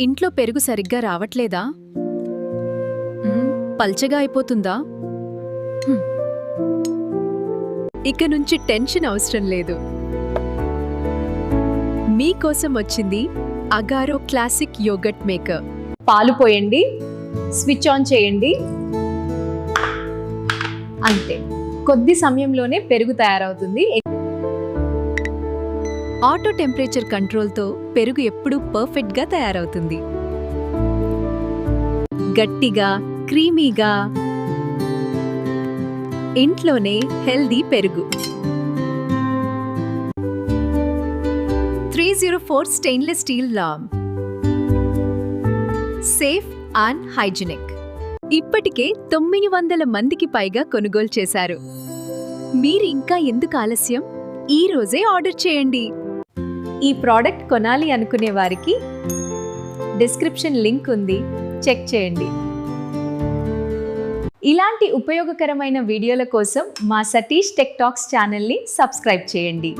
ఇంట్లో పెరుగు సరిగ్గా రావట్లేదా? పల్చగా అయిపోతుందా? ఇక నుంచి టెన్షన్ అవసరం లేదు. మీకోసం వచ్చింది అగారో క్లాసిక్ యోగర్ట్ మేకర్. పాలు పోయండి, స్విచ్ ఆన్ చేయండి, అంతే. కొద్ది సమయంలోనే పెరుగు తయారవుతుంది. ఆటో టెంపరేచర్ కంట్రోల్తో పెరుగు ఎప్పుడూ పర్ఫెక్ట్గా తయారవుతుంది. గట్టిగా, క్రీమీగా, ఇంట్లోనే హెల్దీ పెరుగు. 304 స్టెయిన్లెస్ స్టీల్ లామ్. Safe and hygienic. ఇప్పటికే 900 మందికి పైగా కొనుగోలు చేశారు. మీరు ఇంకా ఎందుకు ఆలస్యం? ఈ రోజే ఆర్డర్ చేయండి. ఈ ప్రోడక్ట్ కొనాలి అనుకునే వారికి డిస్క్రిప్షన్ లింక్ ఉంది, చెక్ చేయండి. ఇలాంటి ఉపయోగకరమైన వీడియోల కోసం మా సతీష్ టెక్ టాక్స్ ఛానల్ని సబ్స్క్రైబ్ చేయండి.